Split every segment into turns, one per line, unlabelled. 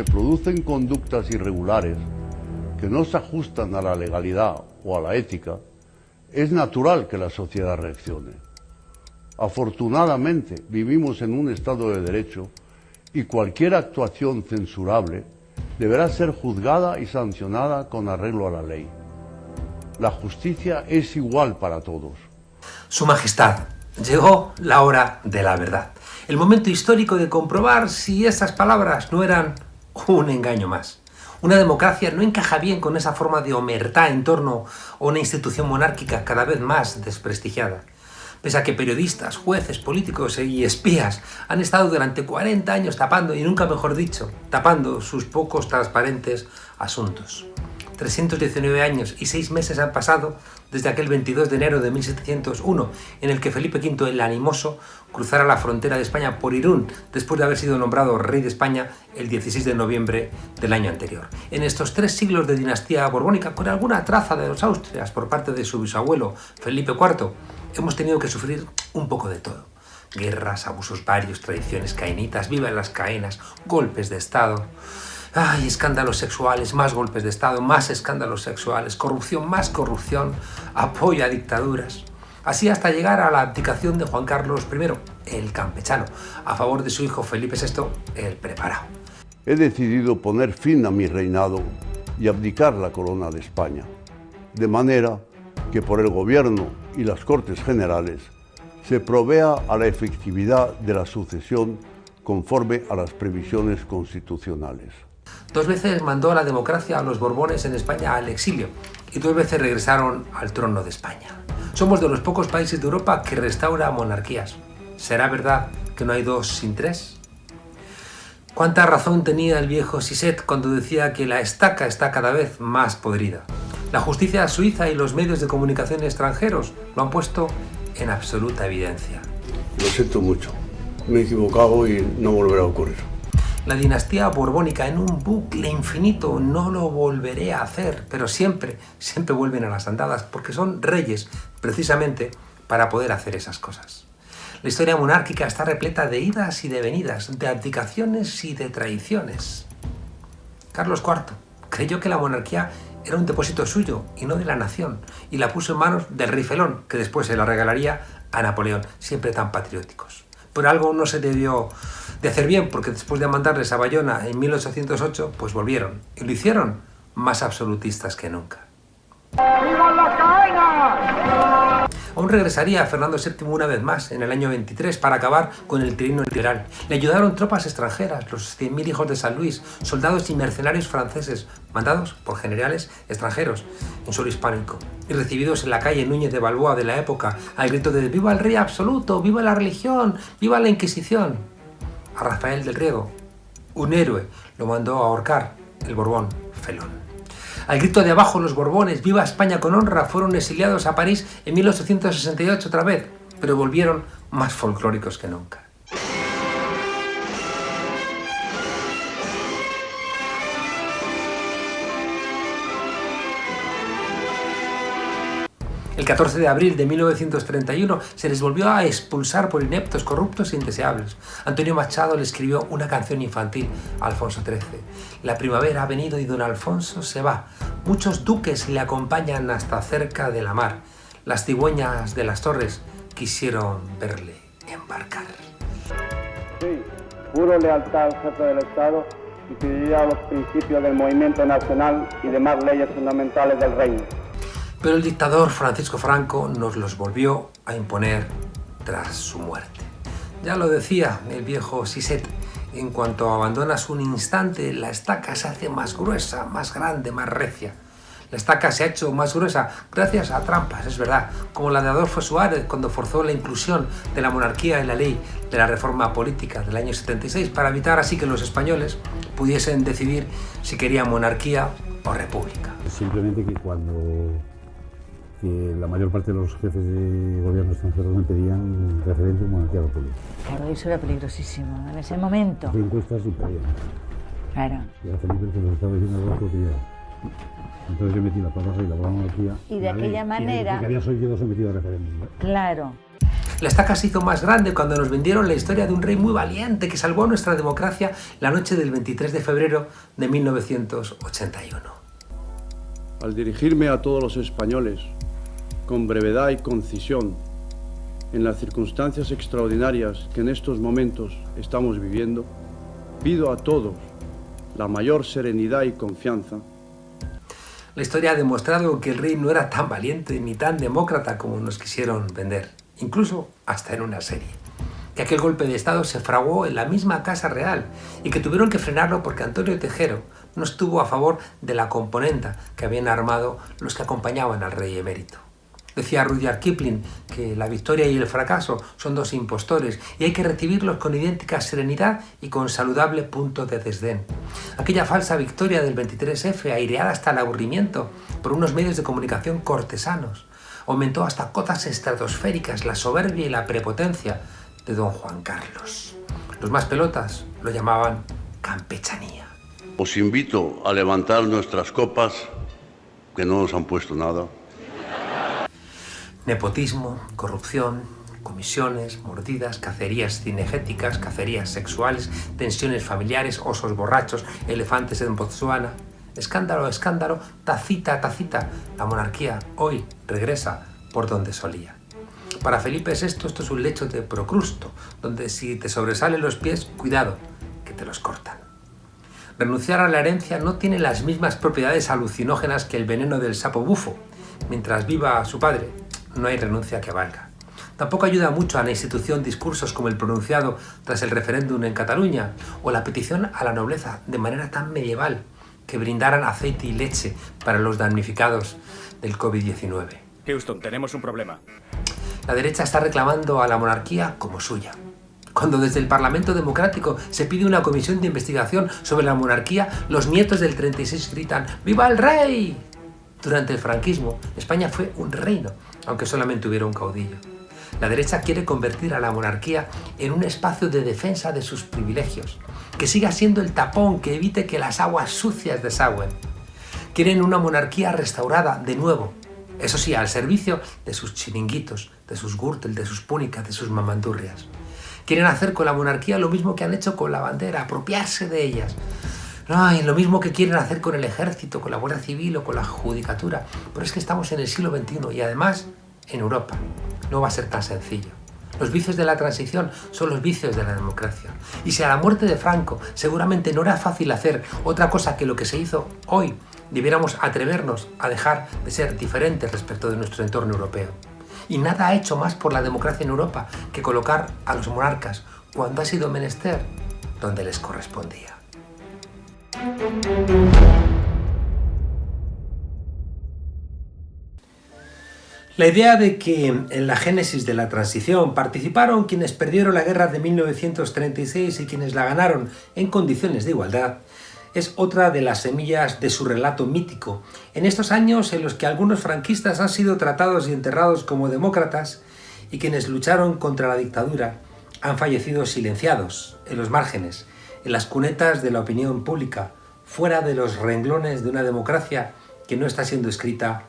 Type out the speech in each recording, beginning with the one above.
se producen conductas irregulares que no se ajustan a la legalidad o a la ética, es natural que la sociedad reaccione. Afortunadamente, vivimos en un Estado de Derecho y cualquier actuación censurable deberá ser juzgada y sancionada con arreglo a la ley. La justicia es igual para todos.
Su Majestad, llegó la hora de la verdad. El momento histórico de comprobar si esas palabras no eran un engaño más. Una democracia no encaja bien con esa forma de omertá en torno a una institución monárquica cada vez más desprestigiada. Pese a que periodistas, jueces, políticos y espías han estado durante 40 años tapando, y nunca mejor dicho, tapando sus pocos transparentes asuntos. 319 años y 6 meses han pasado desde aquel 22 de enero de 1701, en el que Felipe V el Animoso cruzara la frontera de España por Irún, después de haber sido nombrado rey de España el 16 de noviembre del año anterior. En estos 3 siglos de dinastía borbónica, con alguna traza de los Austrias por parte de su bisabuelo Felipe IV, hemos tenido que sufrir un poco de todo. Guerras, abusos varios, tradiciones caínitas, viva las caenas, golpes de Estado... ¡Ay! Escándalos sexuales, más golpes de Estado, más escándalos sexuales, corrupción, más corrupción, apoyo a dictaduras. Así hasta llegar a la abdicación de Juan Carlos I, el campechano, a favor de su hijo Felipe VI, el preparado.
He decidido poner fin a mi reinado y abdicar la corona de España, de manera que por el Gobierno y las Cortes Generales se provea a la efectividad de la sucesión conforme a las previsiones constitucionales.
2 veces mandó a la democracia a los Borbones en España al exilio y 2 veces regresaron al trono de España. Somos de los pocos países de Europa que restaura monarquías. ¿Será verdad que no hay 2 sin 3? ¿Cuánta razón tenía el viejo Siset cuando decía que la estaca está cada vez más podrida? La justicia suiza y los medios de comunicación extranjeros lo han puesto en absoluta evidencia.
Lo siento mucho. Me he equivocado y no volverá a ocurrir.
La dinastía borbónica en un bucle infinito, no lo volveré a hacer, pero siempre vuelven a las andadas porque son reyes precisamente para poder hacer esas cosas. La historia monárquica está repleta de idas y de venidas, de abdicaciones y de traiciones. Carlos IV creyó que la monarquía era un depósito suyo y no de la nación, y la puso en manos del rey Felón, que después se la regalaría a Napoleón, siempre tan patrióticos. Pero algo no se debió de hacer bien, porque después de mandarles a Bayona en 1808, pues volvieron. Y lo hicieron más absolutistas que nunca. ¡Viva la cadena! Aún regresaría Fernando VII una vez más, en el año 23, para acabar con el tirano liberal. Le ayudaron tropas extranjeras, los 100.000 hijos de San Luis, soldados y mercenarios franceses, mandados por generales extranjeros en suelo hispánico, y recibidos en la calle Núñez de Balboa de la época, al grito de ¡viva el rey absoluto! ¡Viva la religión! ¡Viva la Inquisición! A Rafael del Riego, un héroe, lo mandó a ahorcar el Borbón Felón. Al grito de abajo los Borbones, ¡viva España con honra!, fueron exiliados a París en 1868 otra vez, pero volvieron más folclóricos que nunca. El 14 de abril de 1931 se les volvió a expulsar por ineptos, corruptos e indeseables. Antonio Machado le escribió una canción infantil a Alfonso XIII. La primavera ha venido y don Alfonso se va. Muchos duques le acompañan hasta cerca de la mar. Las cigüeñas de las torres quisieron verle embarcar.
Sí, juro lealtad al jefe del Estado y fidelidad a los principios del movimiento nacional y demás leyes fundamentales del reino.
Pero el dictador Francisco Franco nos los volvió a imponer tras su muerte. Ya lo decía el viejo Siset, en cuanto abandonas un instante, la estaca se hace más gruesa, más grande, más recia. La estaca se ha hecho más gruesa gracias a trampas, es verdad, como la de Adolfo Suárez cuando forzó la inclusión de la monarquía en la ley de la reforma política del año 76 para evitar así que los españoles pudiesen decidir si querían monarquía o república.
Simplemente que la mayor parte de los jefes de gobierno extranjeros me pedían referéndum monarquía república.
Claro, eso era peligrosísimo en ese momento.
Las encuestas y pedían.
Claro.
Y a Felipe se lo estaba diciendo algo que quería. Entonces yo metí la palabra y la monarquía.
Y de aquella manera...
Que había sido sometido a referéndum.
Claro.
La estaca se hizo más grande cuando nos vendieron la historia de un rey muy valiente que salvó a nuestra democracia la noche del 23 de febrero de 1981.
Al dirigirme a todos los españoles, con brevedad y concisión, en las circunstancias extraordinarias que en estos momentos estamos viviendo, pido a todos la mayor serenidad y confianza.
La historia ha demostrado que el rey no era tan valiente ni tan demócrata como nos quisieron vender, incluso hasta en una serie. Que aquel golpe de Estado se fraguó en la misma Casa Real y que tuvieron que frenarlo porque Antonio Tejero no estuvo a favor de la componenda que habían armado los que acompañaban al rey emérito. Decía Rudyard Kipling que la victoria y el fracaso son dos impostores y hay que recibirlos con idéntica serenidad y con saludable punto de desdén. Aquella falsa victoria del 23F, aireada hasta el aburrimiento por unos medios de comunicación cortesanos, aumentó hasta cotas estratosféricas la soberbia y la prepotencia de don Juan Carlos. Los más pelotas lo llamaban campechanía.
Os invito a levantar nuestras copas, que no nos han puesto nada.
Nepotismo, corrupción, comisiones, mordidas, cacerías cinegéticas, cacerías sexuales, tensiones familiares, osos borrachos, elefantes en Botsuana. Escándalo, escándalo, tacita, tacita. La monarquía hoy regresa por donde solía. Para Felipe VI esto es un lecho de Procrusto, donde si te sobresalen los pies, cuidado, que te los cortan. Renunciar a la herencia no tiene las mismas propiedades alucinógenas que el veneno del sapo bufo. Mientras viva su padre, no hay renuncia que valga. Tampoco ayuda mucho a la institución discursos como el pronunciado tras el referéndum en Cataluña o la petición a la nobleza de manera tan medieval que brindaran aceite y leche para los damnificados del COVID-19.
Houston, tenemos un problema.
La derecha está reclamando a la monarquía como suya. Cuando desde el Parlamento Democrático se pide una comisión de investigación sobre la monarquía, los nietos del 36 gritan ¡Viva el rey! Durante el franquismo, España fue un reino, aunque solamente hubiera un caudillo. La derecha quiere convertir a la monarquía en un espacio de defensa de sus privilegios, que siga siendo el tapón que evite que las aguas sucias desagüen. Quieren una monarquía restaurada de nuevo, eso sí, al servicio de sus chiringuitos, de sus gürtel, de sus púnicas, de sus mamandurrias. Quieren hacer con la monarquía lo mismo que han hecho con la bandera, apropiarse de ellas. Ay, lo mismo que quieren hacer con el ejército, con la Guardia Civil o con la judicatura. Pero es que estamos en el siglo XXI y además en Europa. No va a ser tan sencillo. Los vicios de la transición son los vicios de la democracia. Y si a la muerte de Franco seguramente no era fácil hacer otra cosa que lo que se hizo hoy, debiéramos atrevernos a dejar de ser diferentes respecto de nuestro entorno europeo. Y nada ha hecho más por la democracia en Europa que colocar a los monarcas cuando ha sido menester donde les correspondía. La idea de que en la génesis de la transición participaron quienes perdieron la guerra de 1936 y quienes la ganaron en condiciones de igualdad es otra de las semillas de su relato mítico, en estos años en los que algunos franquistas han sido tratados y enterrados como demócratas y quienes lucharon contra la dictadura han fallecido silenciados, en los márgenes, en las cunetas de la opinión pública, fuera de los renglones de una democracia que no está siendo escrita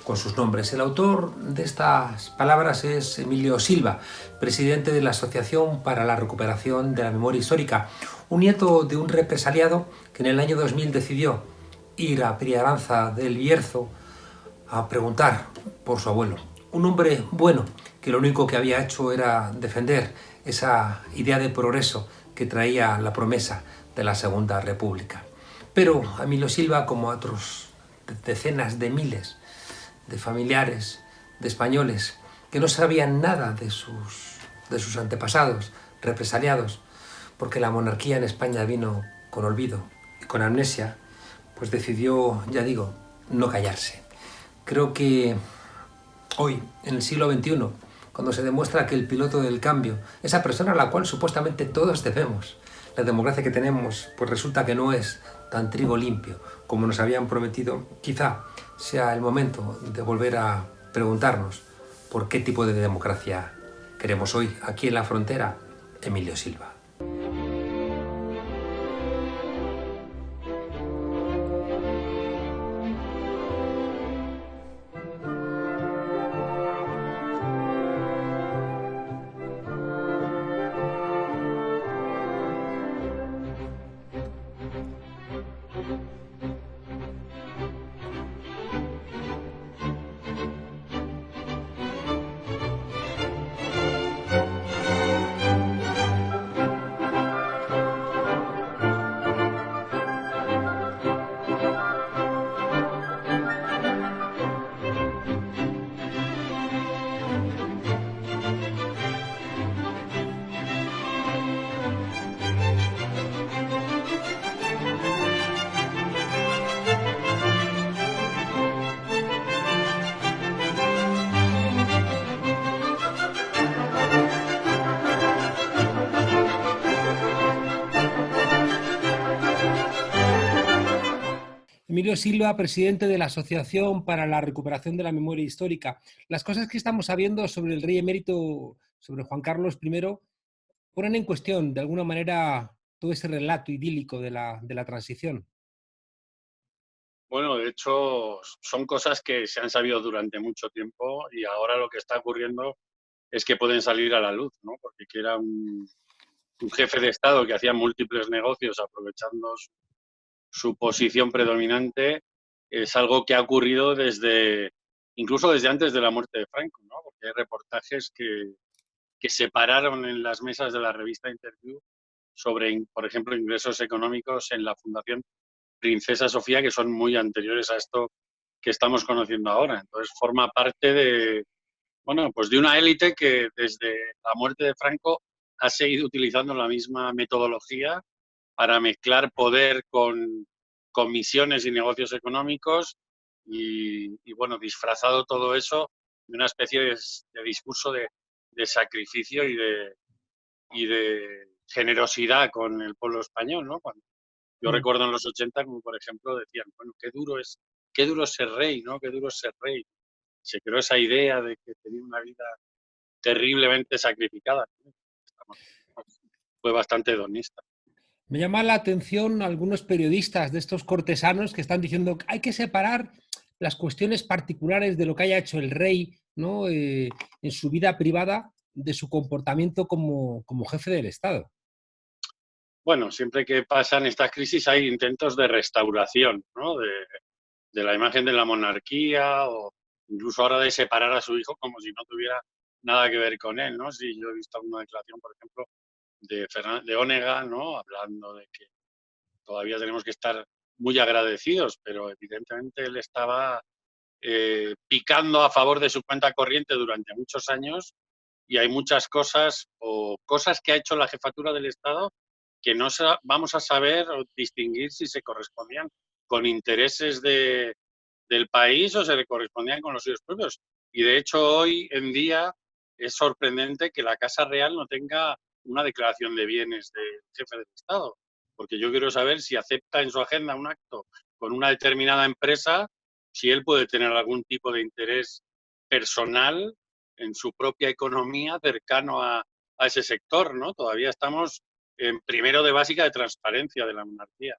con sus nombres. El autor de estas palabras es Emilio Silva, presidente de la Asociación para la Recuperación de la Memoria Histórica, un nieto de un represaliado que en el año 2000 decidió ir a Priaranza del Bierzo a preguntar por su abuelo. Un hombre bueno que lo único que había hecho era defender esa idea de progreso que traía la promesa de la Segunda República. Pero a Emilio Silva, como a otros decenas de miles de familiares, de españoles, que no sabían nada de sus antepasados represaliados, porque la monarquía en España vino con olvido y con amnesia, pues decidió, ya digo, no callarse. Creo que hoy, en el siglo XXI, cuando se demuestra que el piloto del cambio, esa persona a la cual supuestamente todos debemos, la democracia que tenemos, pues resulta que no es tan trigo limpio como nos habían prometido, quizá sea el momento de volver a preguntarnos por qué tipo de democracia queremos hoy, aquí en la frontera. Emilio Silva. Emilio Silva, presidente de la Asociación para la Recuperación de la Memoria Histórica. Las cosas que estamos sabiendo sobre el rey emérito, sobre Juan Carlos I, ponen en cuestión, de alguna manera, todo ese relato idílico de la transición.
Bueno, de hecho, son cosas que se han sabido durante mucho tiempo y ahora lo que está ocurriendo es que pueden salir a la luz, ¿no? Porque que era un jefe de Estado que hacía múltiples negocios aprovechando su posición predominante, es algo que ha ocurrido incluso desde antes de la muerte de Franco, ¿no? Porque hay reportajes que se pararon en las mesas de la revista Interview sobre, por ejemplo, ingresos económicos en la Fundación Princesa Sofía, que son muy anteriores a esto que estamos conociendo ahora. Entonces forma parte bueno, pues de una élite que desde la muerte de Franco ha seguido utilizando la misma metodología para mezclar poder con misiones y negocios económicos bueno, disfrazado todo eso de una especie de discurso de sacrificio y de generosidad con el pueblo español, ¿no? Yo recuerdo en los 80, como por ejemplo, decían, bueno, qué duro es ser rey, ¿no? Qué duro es ser rey. Se creó esa idea de que tenía una vida terriblemente sacrificada. Fue bastante hedonista.
Me llama la atención algunos periodistas de estos cortesanos que están diciendo que hay que separar las cuestiones particulares de lo que haya hecho el rey, ¿no? En su vida privada de su comportamiento como jefe del Estado.
Bueno, siempre que pasan estas crisis hay intentos de restauración, ¿no? De la imagen de la monarquía o incluso ahora de separar a su hijo como si no tuviera nada que ver con él, ¿no? Sí, yo he visto alguna declaración, por ejemplo, de Onega, ¿no? Hablando de que todavía tenemos que estar muy agradecidos, pero evidentemente él estaba picando a favor de su cuenta corriente durante muchos años y hay muchas cosas o cosas que ha hecho la jefatura del Estado que no vamos a saber o distinguir si se correspondían con intereses del país o se le correspondían con los suyos propios. Y de hecho hoy en día es sorprendente que la Casa Real no tenga una declaración de bienes del jefe del Estado, porque yo quiero saber si acepta en su agenda un acto con una determinada empresa, si él puede tener algún tipo de interés personal en su propia economía cercano a ese sector, ¿no? Todavía estamos en primero de básica de transparencia de la monarquía.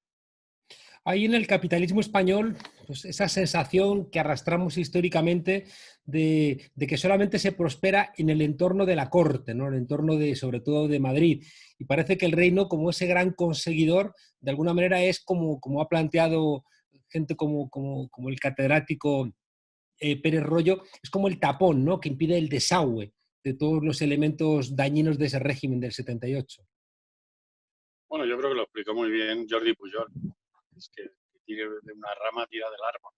Hay en el capitalismo español pues, esa sensación que arrastramos históricamente de que solamente se prospera en el entorno de la corte, ¿no? En el entorno sobre todo de Madrid. Y parece que el reino, como ese gran conseguidor, de alguna manera es como ha planteado gente como el catedrático Pérez Royo, es como el tapón, ¿no? Que impide el desagüe de todos los elementos dañinos de ese régimen del 78.
Bueno, yo creo que lo explicó muy bien Jordi Pujol. Es que tire de una rama, tira del árbol.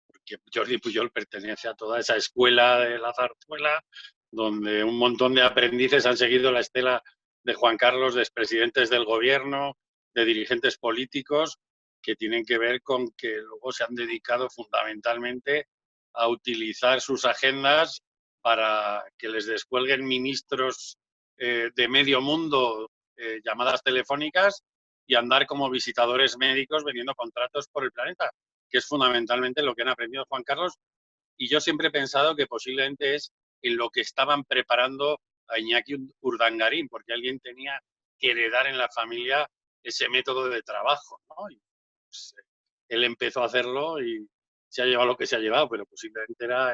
Porque Jordi Pujol pertenece a toda esa escuela de la zarzuela, donde un montón de aprendices han seguido la estela de Juan Carlos, de expresidentes del gobierno, de dirigentes políticos, que tienen que ver con que luego se han dedicado fundamentalmente a utilizar sus agendas para que les descuelguen ministros de medio mundo llamadas telefónicas y andar como visitadores médicos vendiendo contratos por el planeta, que es fundamentalmente lo que han aprendido Juan Carlos. Y yo siempre he pensado que posiblemente es en lo que estaban preparando a Iñaki Urdangarín, porque alguien tenía que heredar en la familia ese método de trabajo, ¿no? Y pues, él empezó a hacerlo y se ha llevado lo que se ha llevado, pero posiblemente era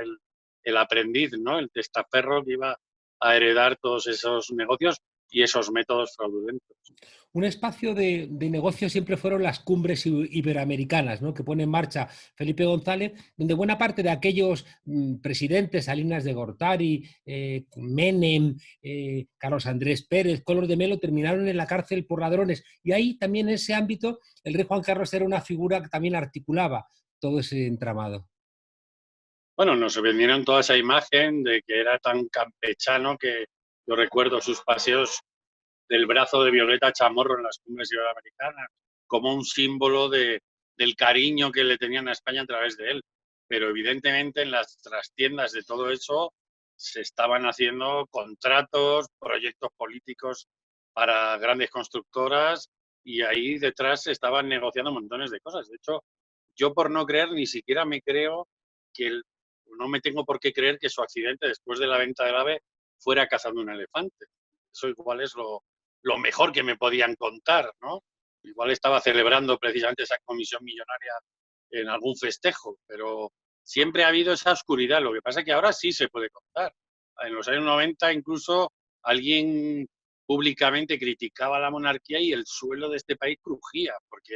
el aprendiz, ¿no? El testaferro que iba a heredar todos esos negocios y esos métodos fraudulentos.
Un espacio de negocio siempre fueron las cumbres iberoamericanas, ¿no? Que pone en marcha Felipe González, donde buena parte de aquellos presidentes, Salinas de Gortari, Menem, Carlos Andrés Pérez, Collor de Mello, terminaron en la cárcel por ladrones. Y ahí también en ese ámbito el rey Juan Carlos era una figura que también articulaba todo ese entramado.
Bueno, nos vendieron toda esa imagen de que era tan campechano que yo recuerdo sus paseos del brazo de Violeta Chamorro en las cumbres iberoamericanas, como un símbolo del cariño que le tenían a España a través de él. Pero evidentemente en las trastiendas de todo eso se estaban haciendo contratos, proyectos políticos para grandes constructoras y ahí detrás se estaban negociando montones de cosas. De hecho,
yo por no creer ni siquiera me creo que no me tengo por qué creer que su accidente después de la venta del AVE fuera cazando un elefante. Eso igual es lo mejor que me podían contar, ¿no? Igual estaba celebrando precisamente esa comisión millonaria en algún festejo, pero siempre ha habido esa oscuridad. Lo que pasa es que ahora sí se puede contar. En los años 90 incluso alguien públicamente criticaba la monarquía y el suelo de este país crujía, porque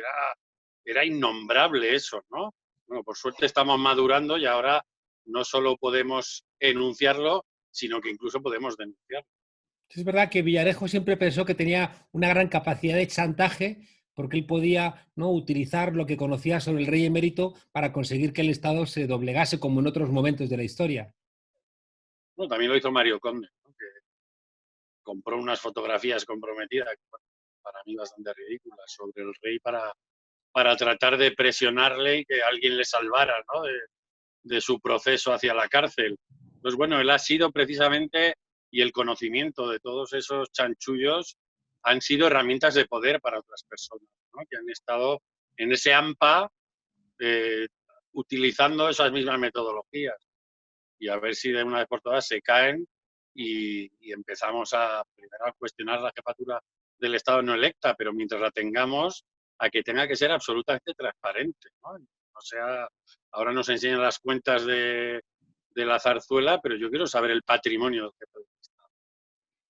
era innombrable eso, ¿no? Bueno, por suerte estamos madurando y ahora no solo podemos enunciarlo, sino que incluso podemos denunciarlo.
Es verdad que Villarejo siempre pensó que tenía una gran capacidad de chantaje porque él podía, ¿no?, utilizar lo que conocía sobre el rey emérito para conseguir que el Estado se doblegase como en otros momentos de la historia.
Bueno, también lo hizo Mario Conde, ¿no?, que compró unas fotografías comprometidas, bueno, para mí bastante ridículas, sobre el rey para tratar de presionarle y que alguien le salvara, ¿no?, de su proceso hacia la cárcel. Pues bueno, él ha sido precisamente, y el conocimiento de todos esos chanchullos han sido herramientas de poder para otras personas, ¿no?, que han estado en ese AMPA utilizando esas mismas metodologías. Y a ver si de una vez por todas se caen y empezamos primero a cuestionar la jefatura del Estado no electa, pero mientras la tengamos, a que tenga que ser absolutamente transparente, ¿no? O sea, ahora nos enseñan las cuentas de la zarzuela, pero yo quiero saber el patrimonio del jefe del Estado.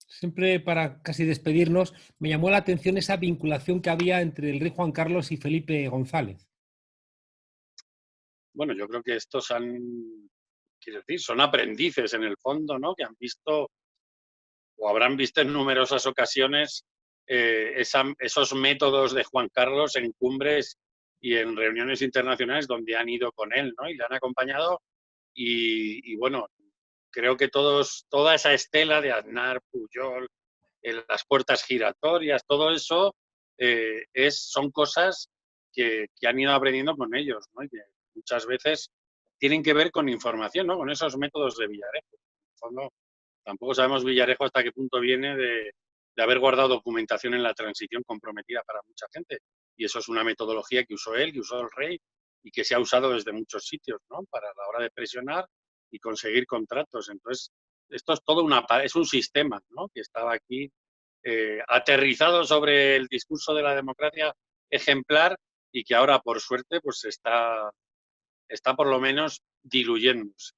Siempre para casi despedirnos, me llamó la atención esa vinculación que había entre el rey Juan Carlos y Felipe González.
Bueno, yo creo que quiero decir, son aprendices en el fondo, ¿no?, que han visto o habrán visto en numerosas ocasiones esos métodos de Juan Carlos en cumbres y en reuniones internacionales donde han ido con él, ¿no?, y le han acompañado y bueno, creo que toda esa estela de Aznar, Pujol, las puertas giratorias, todo eso son cosas que han ido aprendiendo con ellos, ¿no?, y que muchas veces tienen que ver con información, ¿no?, con esos métodos de Villarejo. En el fondo, tampoco sabemos Villarejo hasta qué punto viene de haber guardado documentación en la transición comprometida para mucha gente. Y eso es una metodología que usó él, que usó el rey y que se ha usado desde muchos sitios, ¿no?, para la hora de presionar y conseguir contratos. Entonces, esto es todo es un sistema, ¿no?, que estaba aquí aterrizado sobre el discurso de la democracia ejemplar y que ahora, por suerte, pues está por lo menos diluyéndose.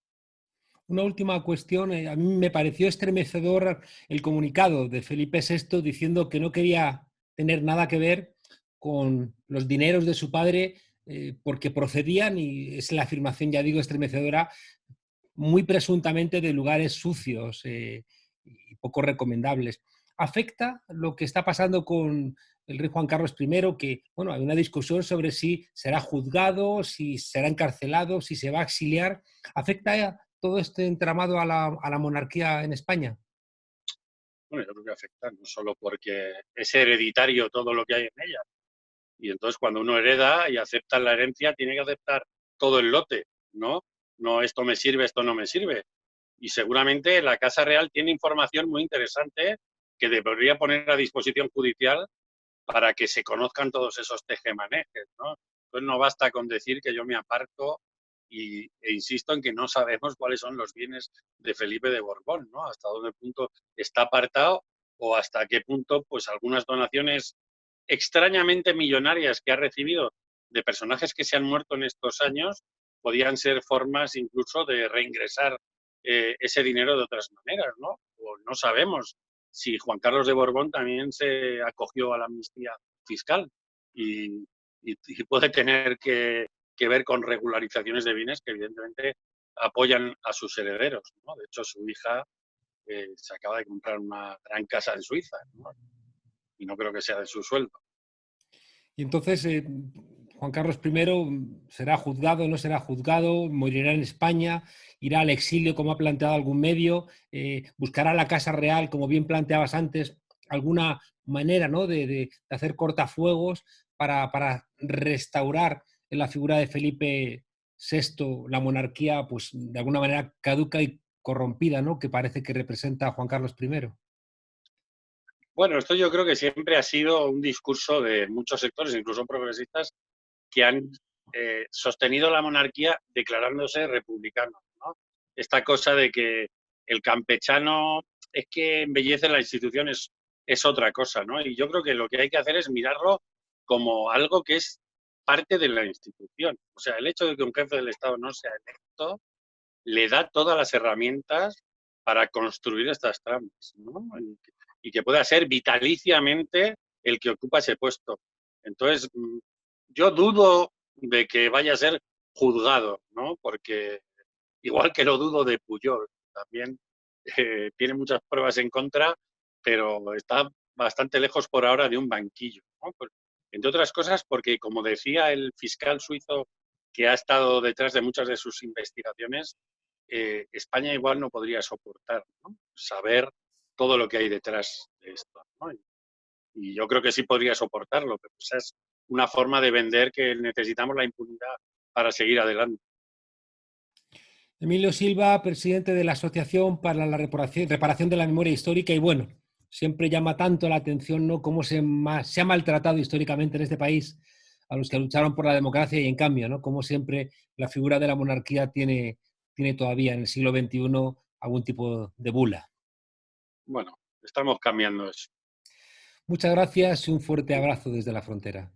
Una última cuestión, a mí me pareció estremecedor el comunicado de Felipe VI diciendo que no quería tener nada que ver con los dineros de su padre porque procedían, y es la afirmación, ya digo, estremecedora, muy presuntamente de lugares sucios y poco recomendables. ¿Afecta lo que está pasando con el rey Juan Carlos I? Que, bueno, hay una discusión sobre si será juzgado, si será encarcelado, si se va a exiliar. ¿Afecta todo este entramado a la monarquía en España?
Bueno, yo creo que afecta no solo porque es hereditario todo lo que hay en ella. Y entonces cuando uno hereda y acepta la herencia, tiene que aceptar todo el lote, ¿no? No, esto me sirve, esto no me sirve. Y seguramente la Casa Real tiene información muy interesante que debería poner a disposición judicial para que se conozcan todos esos tejemanejes, ¿no? Entonces no basta con decir que yo me aparto e insisto en que no sabemos cuáles son los bienes de Felipe de Borbón, ¿no? Hasta dónde punto está apartado o hasta qué punto pues algunas donaciones extrañamente millonarias que ha recibido de personajes que se han muerto en estos años podían ser formas incluso de reingresar ese dinero de otras maneras, ¿no? O no sabemos si Juan Carlos de Borbón también se acogió a la amnistía fiscal y puede tener que ver con regularizaciones de bienes que evidentemente apoyan a sus herederos, ¿no? De hecho, su hija se acaba de comprar una gran casa en Suiza, ¿no? Y no creo que sea de su sueldo.
Y entonces, Juan Carlos I será juzgado, no será juzgado, morirá en España, irá al exilio, como ha planteado algún medio, buscará la Casa Real, como bien planteabas antes, alguna manera, ¿no?, de hacer cortafuegos para restaurar en la figura de Felipe VI la monarquía, pues de alguna manera caduca y corrompida, ¿no?, que parece que representa a Juan Carlos I.
Bueno, esto yo creo que siempre ha sido un discurso de muchos sectores, incluso progresistas, que han sostenido la monarquía declarándose republicano, ¿no? Esta cosa de que el campechano es que embellece la institución es otra cosa, ¿no? Y yo creo que lo que hay que hacer es mirarlo como algo que es parte de la institución. O sea, el hecho de que un jefe del Estado no sea electo le da todas las herramientas para construir estas tramas, ¿no? Y que pueda ser vitaliciamente el que ocupa ese puesto. Entonces, yo dudo de que vaya a ser juzgado, ¿no? Porque igual que lo dudo de Pujol, también tiene muchas pruebas en contra, pero está bastante lejos por ahora de un banquillo, ¿no? Entre otras cosas porque, como decía el fiscal suizo que ha estado detrás de muchas de sus investigaciones, España igual no podría soportar, ¿no? Saber todo lo que hay detrás de esto, ¿no? Y yo creo que sí podría soportarlo, pero esa es una forma de vender que necesitamos la impunidad para seguir adelante.
Emilio Silva, presidente de la Asociación para la Reparación de la Memoria Histórica, y bueno, siempre llama tanto la atención, ¿no?, cómo se ha maltratado históricamente en este país a los que lucharon por la democracia, y en cambio, ¿no?, como siempre la figura de la monarquía tiene todavía en el siglo XXI algún tipo de bula.
Bueno, estamos cambiando eso.
Muchas gracias y un fuerte abrazo desde la frontera.